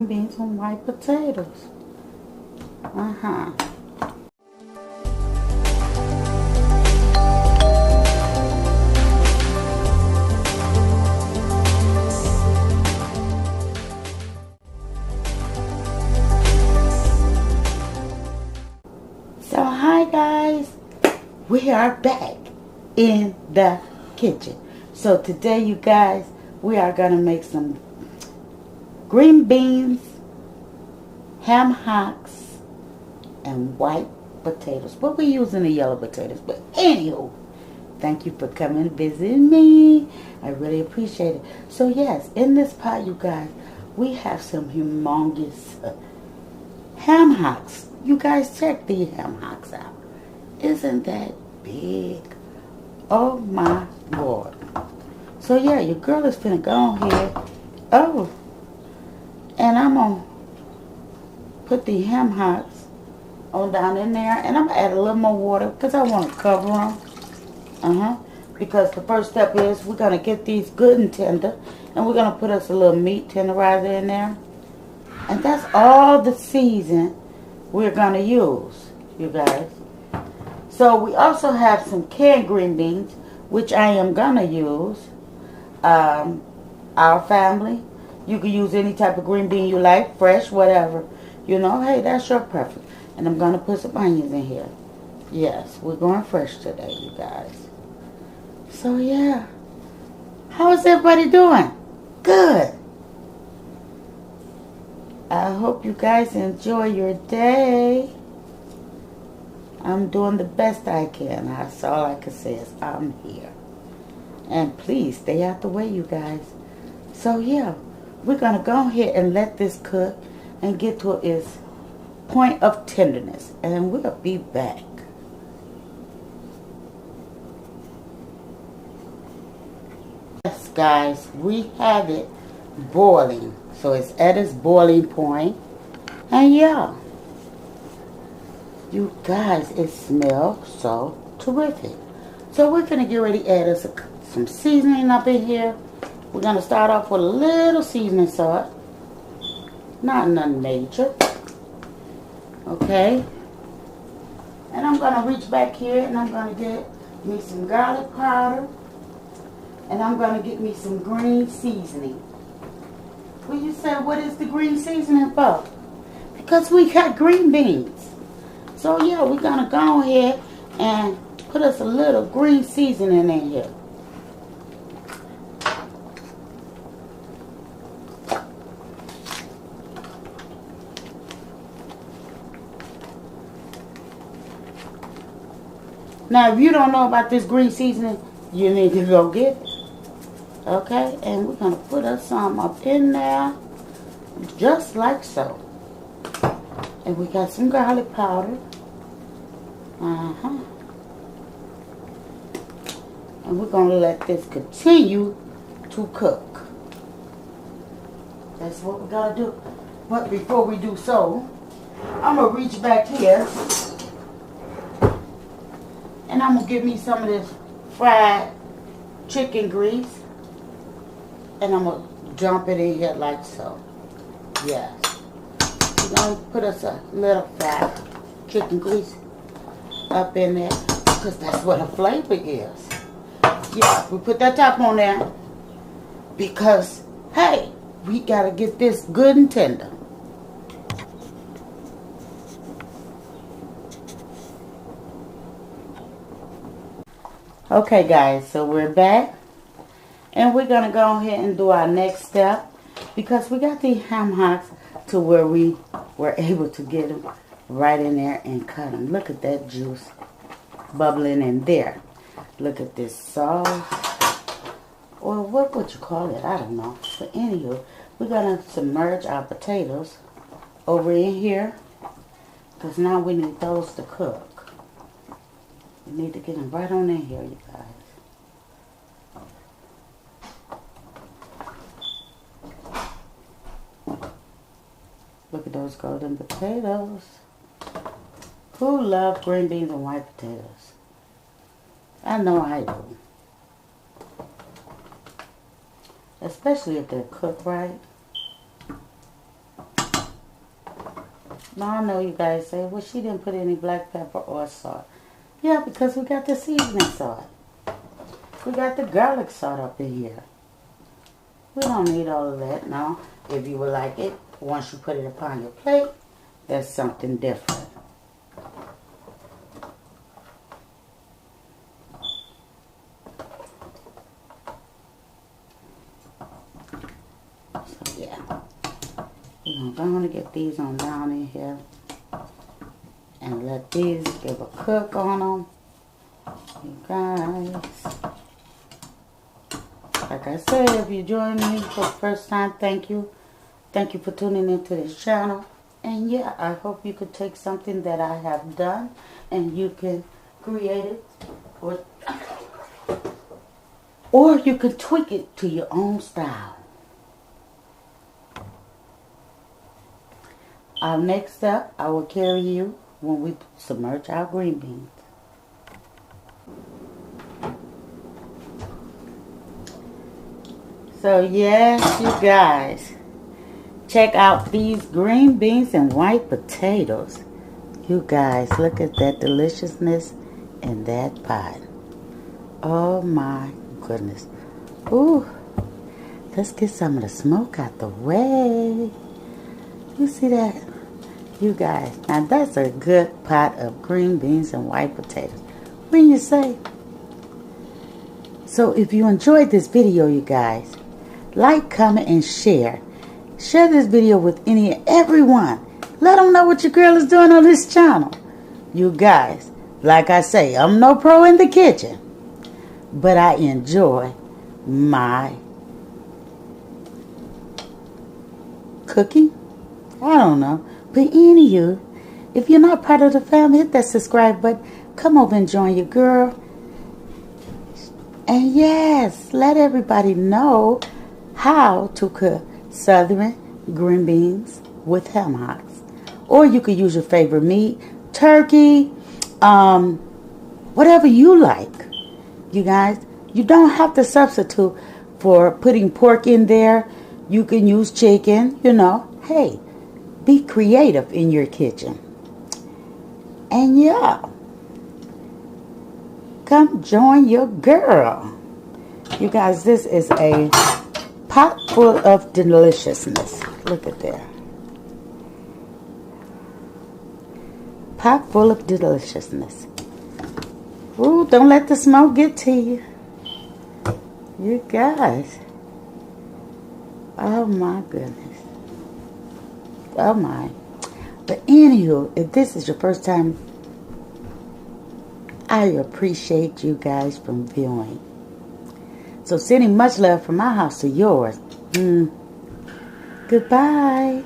Beans and white potatoes. So hi guys, we are back in the kitchen. So today you guys, we are gonna make some green beans, ham hocks, and white potatoes. But we're using the yellow potatoes. But anywho, thank you for coming and visiting me. I really appreciate it. So yes, in this pot, you guys, we have some humongous ham hocks. You guys check these ham hocks out. Isn't that big? Oh my Lord. So yeah, your girl is finna go on here. Oh, and I'm gonna put the ham hocks on down in there, and I'm gonna add a little more water because I want to cover them. Because the first step is we're gonna get these good and tender, and we're gonna put us a little meat tenderizer in there, and that's all the season we're gonna use, you guys. So we also have some canned green beans, which I am gonna use. Our family, you can use any type of green bean you like, fresh, whatever. You know, hey, that's your preference. And I'm going to put some onions in here. Yes, we're going fresh today, you guys. So, yeah. How is everybody doing? Good. I hope you guys enjoy your day. I'm doing the best I can. That's all I can say is I'm here. And please stay out the way, you guys. So, yeah. We're going to go ahead and let this cook and get to its point of tenderness. And we'll be back. Yes, guys, we have it boiling. So it's at its boiling point. And yeah, you guys, it smells so terrific. So we're going to get ready to add us some seasoning up in here. We're going to start off with a little seasoning salt. Not nothing major. Okay. And I'm going to reach back here and I'm going to get me some garlic powder. And I'm going to get me some green seasoning. Well, you say, what is the green seasoning for? Because we got green beans. So, yeah, we're going to go ahead and put us a little green seasoning in here. Now, if you don't know about this green seasoning, you need to go get it. Okay? And we're going to put us some up in there. Just like so. And we got some garlic powder. And we're going to let this continue to cook. That's what we're going to do. But before we do so, I'm going to reach back here. And I'm going to give me some of this fried chicken grease. And I'm going to dump it in here like so. Yes. We're going to put us a little fried chicken grease up in there. Because that's what the flavor is. Yeah, we put that top on there. Because, hey, we got to get this good and tender. Okay guys, so we're back and we're going to go ahead and do our next step because we got the ham hocks to where we were able to get them right in there and cut them. Look at that juice bubbling in there. Look at this sauce, or what would you call it? I don't know. But anywho, we're going to submerge our potatoes over in here because now we need those to cook. We need to get them right on in here, you guys. Look at those golden potatoes. Who loves green beans and white potatoes? I know I do. Especially if they're cooked right. Now I know you guys say, well, she didn't put any black pepper or salt. Yeah, because we got the seasoning salt. We got the garlic salt up in here. We don't need all of that now. If you would like it, once you put it upon your plate, that's something different. So yeah, we're going to get these on down in here and let these give a cook on them. You guys, like I said, if you join me for the first time, thank you. Thank you for tuning into this channel. And yeah, I hope you could take something that I have done and you can create it, or you can tweak it to your own style. Our next step, I will carry you when we submerge our green beans. So yes, you guys, check out these green beans and white potatoes. You guys, look at that deliciousness in that pot. Oh my goodness. Ooh, let's get some of the smoke out the way. You see that? You guys, now that's a good pot of green beans and white potatoes. When you say? So if you enjoyed this video, you guys, like, comment, and share. Share this video with any and everyone. Let them know what your girl is doing on this channel. You guys, like I say, I'm no pro in the kitchen, but I enjoy my cooking. I don't know. But anywho, if you're not part of the family, hit that subscribe button. Come over and join your girl. And yes, let everybody know how to cook southern green beans with ham hocks. Or you could use your favorite meat, turkey, whatever you like. You guys, you don't have to substitute for putting pork in there. You can use chicken, you know. Hey, be creative in your kitchen. And yeah, come join your girl. You guys, this is a pot full of deliciousness. Look at that. Pot full of deliciousness. Ooh, don't let the smoke get to you. You guys. Oh my goodness. Oh my. But anywho, if this is your first time, I appreciate you guys from viewing. So sending much love from my house to yours. Goodbye.